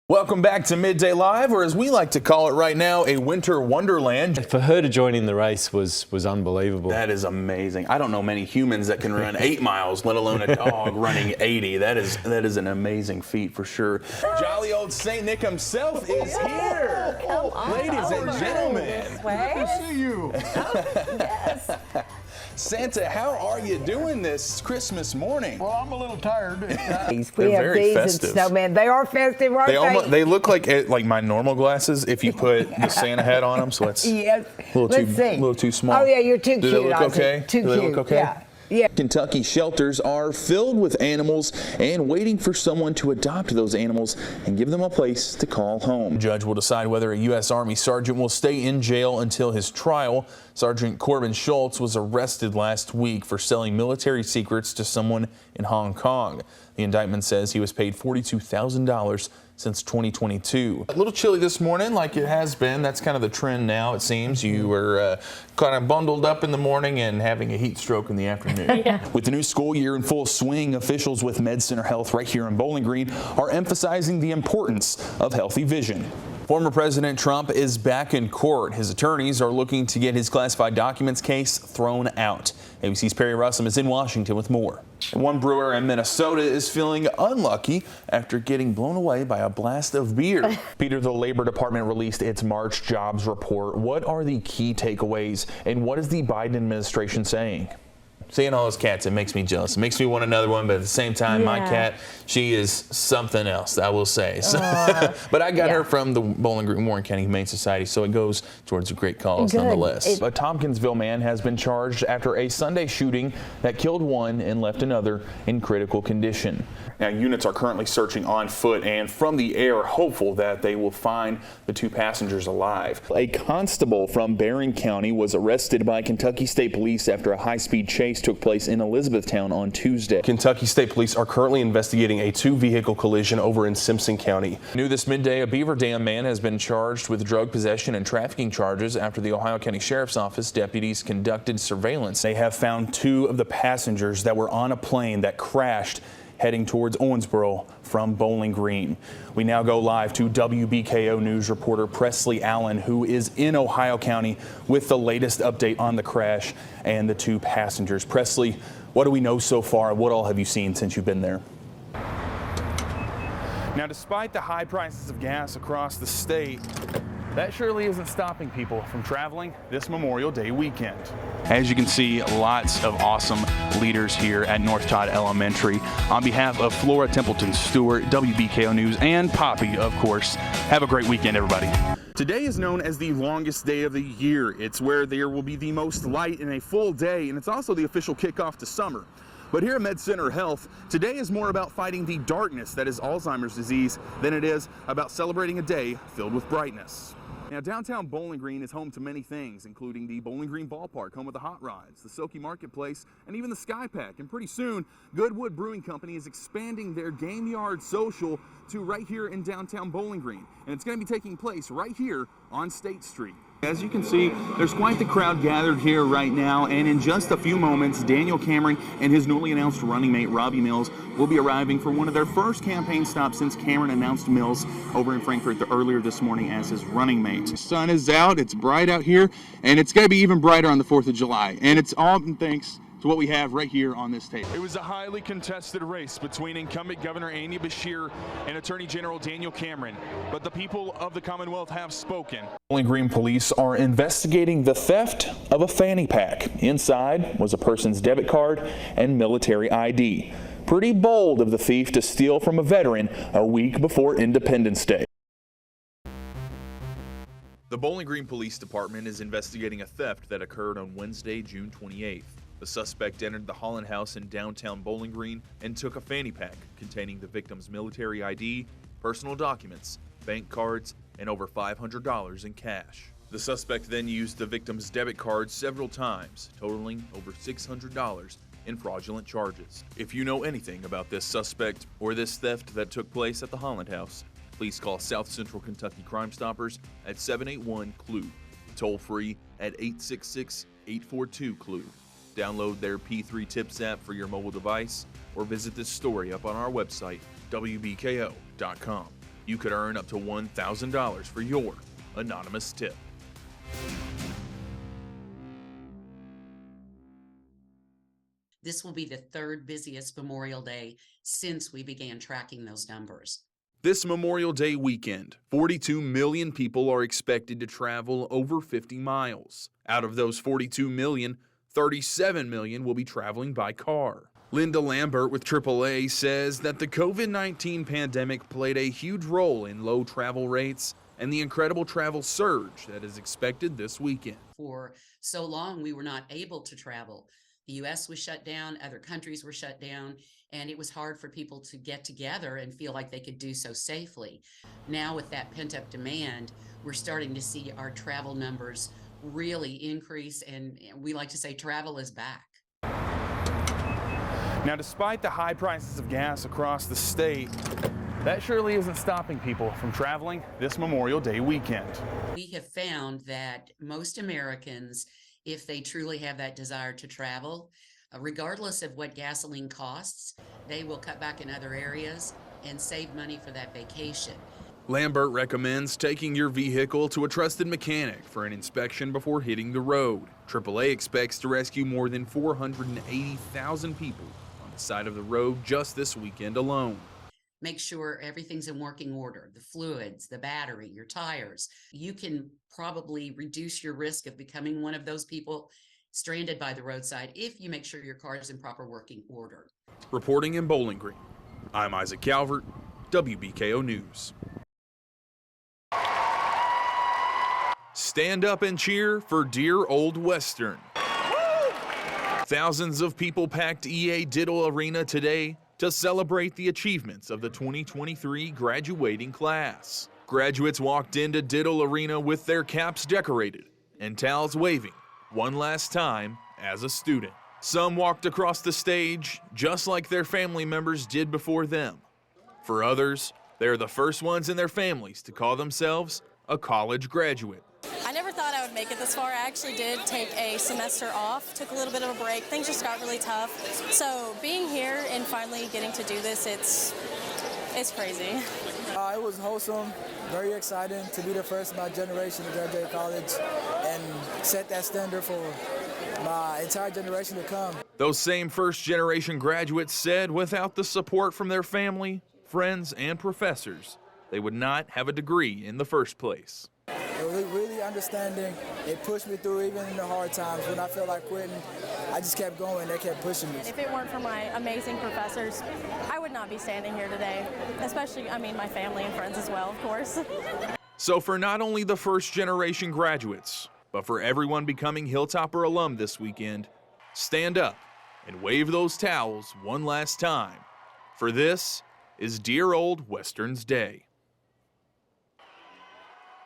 Welcome back to Midday Live, or as we like to call it right now, a winter wonderland. For her to join in the race was unbelievable. That is amazing. I don't know many humans that can run 8 miles, let alone a dog running 80. That is an amazing feat for sure. Jolly old St. Nick himself is here. Ladies and gentlemen. Good to see you. Yes. Santa, how are you doing this Christmas morning? Well, I'm a little tired. We They're have very these festive. and snowmen. They are festive, aren't they? They look like my normal glasses if you put the Santa hat on them. So that's Yes. a Let's see. little too small. Oh yeah, you're too cute. Do they look Ozzy. okay? Too Do they cute. look okay? Yeah. Yeah. Kentucky shelters are filled with animals and waiting for someone to adopt those animals and give them a place to call home. The judge will decide whether a U.S. Army sergeant will stay in jail until his trial. Sergeant Corbin Schultz was arrested last week for selling military secrets to someone in Hong Kong. The indictment says he was paid $42,000 since 2022. A little chilly this morning, like it has been. That's kind of the trend now, it seems. You were kind of bundled up in the morning and having a heat stroke in the afternoon. Yeah. With the new school year in full swing, officials with Med Center Health right here in Bowling Green are emphasizing the importance of healthy vision. Former President Trump is back in court. His attorneys are looking to get his classified documents case thrown out. ABC's Perry Russum is in Washington with more. One brewer in Minnesota is feeling unlucky after getting blown away by a blast of beer. Peter, the Labor Department released its March jobs report. What are the key takeaways, and what is the Biden administration saying? Seeing all those cats, it makes me jealous. It makes me want another one, but at the same time, my cat, she is something else, I will say. So, but I got her from the Bowling Green Warren County Humane Society, so it goes towards a great cause nonetheless. A Tompkinsville man has been charged after a Sunday shooting that killed one and left another in critical condition. Now, units are currently searching on foot and from the air, hopeful that they will find the two passengers alive. A constable from Barron County was arrested by Kentucky State Police after a high-speed chase took place in Elizabethtown on Tuesday. Kentucky State Police are currently investigating a two-vehicle collision over in Simpson County. New this midday, a Beaver Dam man has been charged with drug possession and trafficking charges after the Ohio County Sheriff's Office deputies conducted surveillance. They have found two of the passengers that were on a plane that crashed heading towards Owensboro from Bowling Green. We now go live to WBKO News reporter Presley Allen, who is in Ohio County with the latest update on the crash and the two passengers. Presley, what do we know so far? What all have you seen since you've been there? Now, despite the high prices of gas across the state, that surely isn't stopping people from traveling this Memorial Day weekend. As you can see, lots of awesome leaders here at North Todd Elementary. On behalf of Flora Templeton Stewart, WBKO News, and Poppy, of course, have a great weekend, everybody. Today is known as the longest day of the year. It's where there will be the most light in a full day, and it's also the official kickoff to summer. But here at Med Center Health, today is more about fighting the darkness that is Alzheimer's disease than it is about celebrating a day filled with brightness. Now, downtown Bowling Green is home to many things, including the Bowling Green Ballpark, home of the Hot Rods, the Silky Marketplace, and even the Sky Pack. And pretty soon, Goodwood Brewing Company is expanding their Game Yard Social to right here in downtown Bowling Green. And it's going to be taking place right here on State Street. As you can see, there's quite the crowd gathered here right now, and in just a few moments, Daniel Cameron and his newly announced running mate, Robbie Mills, will be arriving for one of their first campaign stops since Cameron announced Mills over in Frankfort earlier this morning as his running mate. The sun is out, it's bright out here, and it's going to be even brighter on the 4th of July, and it's all thanks to what we have right here on this table. It was a highly contested race between incumbent Governor Andy Beshear and Attorney General Daniel Cameron, but the people of the Commonwealth have spoken. Bowling Green police are investigating the theft of a fanny pack. Inside was a person's debit card and military ID. Pretty bold of the thief to steal from a veteran a week before Independence Day. The Bowling Green Police Department is investigating a theft that occurred on Wednesday, June 28th. The suspect entered the Holland House in downtown Bowling Green and took a fanny pack containing the victim's military ID, personal documents, bank cards, and over $500 in cash. The suspect then used the victim's debit card several times, totaling over $600 in fraudulent charges. If you know anything about this suspect or this theft that took place at the Holland House, please call South Central Kentucky Crime Stoppers at 781-CLUE, toll free at 866-842-CLUE. Download their P3 Tips app for your mobile device or visit this story up on our website, WBKO.com. You could earn up to $1,000 for your anonymous tip. This will be the third busiest Memorial Day since we began tracking those numbers. This Memorial Day weekend, 42 million people are expected to travel over 50 miles. Out of those 42 million, 37 million will be traveling by car. Linda Lambert with AAA says that the COVID-19 pandemic played a huge role in low travel rates and the incredible travel surge that is expected this weekend. For so long, we were not able to travel. The U.S. was shut down, other countries were shut down, and it was hard for people to get together and feel like they could do so safely. Now with that pent-up demand, we're starting to see our travel numbers really increase, and we like to say travel is back. Now, despite the high prices of gas across the state, that surely isn't stopping people from traveling this Memorial Day weekend. We have found that most Americans, if they truly have that desire to travel, regardless of what gasoline costs, they will cut back in other areas and save money for that vacation. Lambert recommends taking your vehicle to a trusted mechanic for an inspection before hitting the road. AAA expects to rescue more than 480,000 people on the side of the road just this weekend alone. Make sure everything's in working order, the fluids, the battery, your tires. You can probably reduce your risk of becoming one of those people stranded by the roadside if you make sure your car is in proper working order. Reporting in Bowling Green, I'm Isaac Calvert, WBKO News. Stand up and cheer for dear old Western. Thousands of people packed EA Diddle Arena today to celebrate the achievements of the 2023 graduating class. Graduates walked into Diddle Arena with their caps decorated and towels waving one last time as a student. Some walked across the stage just like their family members did before them. For others, they're the first ones in their families to call themselves a college graduate. I never thought I would make it this far. I actually did take a semester off, took a little bit of a break. Things just got really tough. So being here and finally getting to do this, it's crazy. It was wholesome, very exciting to be the first of my generation to graduate college and set that standard for my entire generation to come. Those same first-generation graduates said without the support from their family, friends, and professors, they would not have a degree in the first place. Really understanding, it pushed me through even in the hard times. When I felt like quitting, I just kept going, they kept pushing me. If it weren't for my amazing professors, I would not be standing here today, especially, my family and friends as well, of course. So for not only the first-generation graduates, but for everyone becoming Hilltopper alum this weekend, stand up and wave those towels one last time, for this is dear old Western's Day.